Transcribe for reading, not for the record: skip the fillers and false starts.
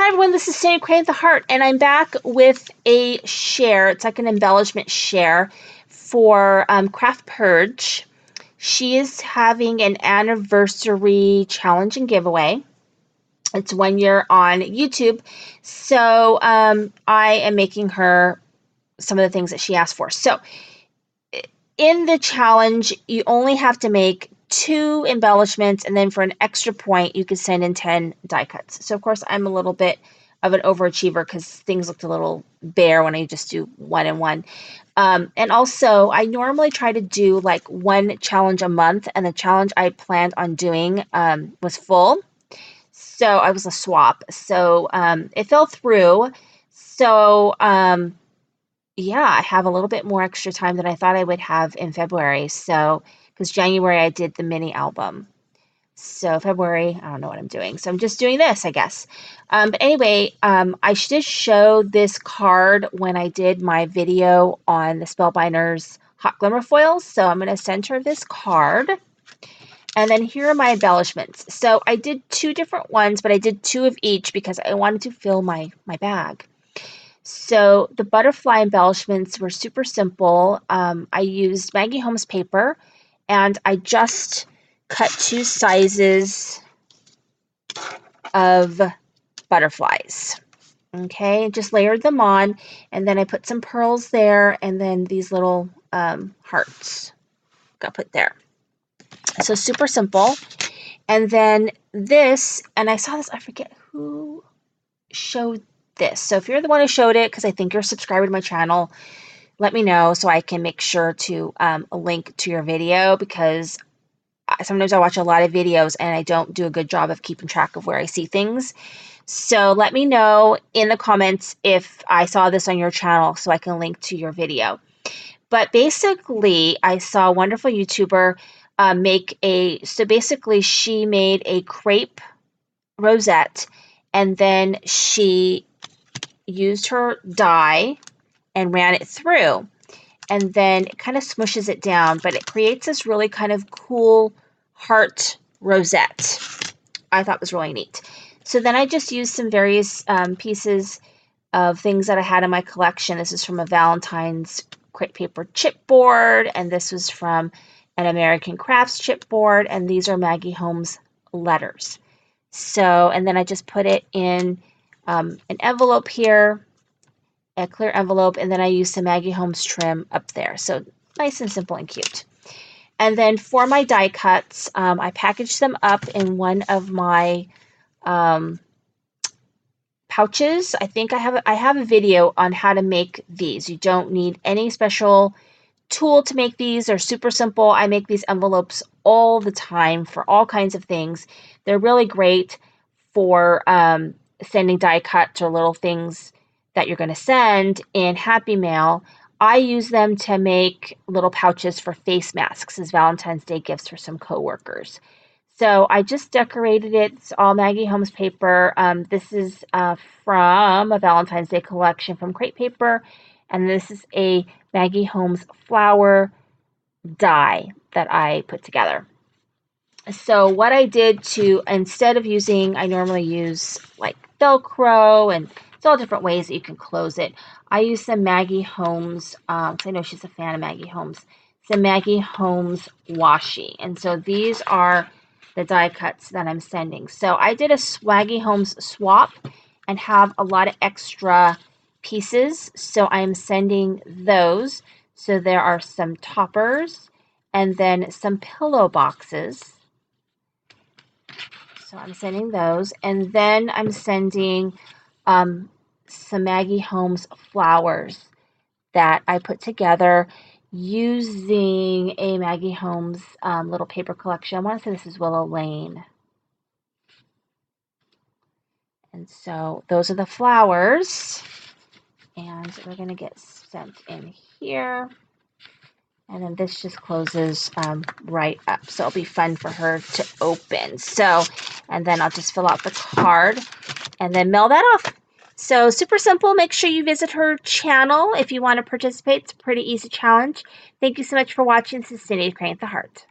everyone, this is Cindy Crane the Heart, and I'm back with a share. It's like an embellishment share for Craftpurge. She is having an anniversary challenge and giveaway. It's 1 year on YouTube, so I am making her some of the things that she asked for. So in the challenge, you only have to make 2 embellishments, and then for an extra point, you could send in 10 die cuts. So, of course, I'm a little bit of an overachiever because things looked a little bare when I just do 1 and 1. And also, I normally try to do like 1 challenge a month, and the challenge I planned on doing was full. So I was a swap. So it fell through. So yeah, I have a little bit more extra time than I thought I would have in February. So, because January I did the mini album. So February, I don't know what I'm doing. So I'm just doing this, I guess. But anyway, I did show this card when I did my video on the Spellbinders Hot Glimmer foils. So I'm going to center this card. And then here are my embellishments. So I did 2 different ones, but I did 2 of each because I wanted to fill my bag. So the butterfly embellishments were super simple. I used Maggie Holmes paper, and I just cut 2 sizes of butterflies. Okay, just layered them on, and then I put some pearls there, and then these little hearts got put there. So super simple. And then this, and I saw this, I forget who showed this. So if you're the one who showed it, because I think you're a subscriber to my channel, let me know so I can make sure to link to your video, because sometimes I watch a lot of videos and I don't do a good job of keeping track of where I see things. So let me know in the comments if I saw this on your channel so I can link to your video. But basically, I saw a wonderful YouTuber so basically she made a crepe rosette, and then she used her die and ran it through, and then it kind of smushes it down, but it creates this really kind of cool heart rosette. I thought was really neat. So then I just used some various pieces of things that I had in my collection. This is from a Valentine's crepe paper chipboard, and this was from an American Crafts chipboard, and these are Maggie Holmes letters. So, and then I just put it in an envelope here, a clear envelope, and then I used some Maggie Holmes trim up there. So nice and simple and cute. And then for my die cuts, I packaged them up in one of my pouches. I think I have a video on how to make these. You don't need any special tool to make these. They're super simple. I make these envelopes all the time for all kinds of things. They're really great for sending die cuts or little things that you're going to send in Happy Mail. I use them to make little pouches for face masks as Valentine's Day gifts for some coworkers. So I just decorated it. It's all Maggie Holmes paper. This is from a Valentine's Day collection from Crepe Paper, and this is a Maggie Holmes flower die that I put together. So what I did instead of using, I normally use like Velcro, and it's all different ways that you can close it. I use some Maggie Holmes, I know she's a fan of Maggie Holmes, some Maggie Holmes washi. And so these are the die cuts that I'm sending. So I did a Maggie Holmes swap and have a lot of extra pieces. So I'm sending those. So there are some toppers and then some pillow boxes. So I'm sending those, and then I'm sending some Maggie Holmes flowers that I put together using a Maggie Holmes little paper collection. I want to say this is Willow Lane. And so those are the flowers, and we're going to get sent in here. And then this just closes right up. So it'll be fun for her to open. So, and then I'll just fill out the card and then mail that off. So super simple. Make sure you visit her channel if you want to participate. It's a pretty easy challenge. Thank you so much for watching. This is Cindy Crane the Heart.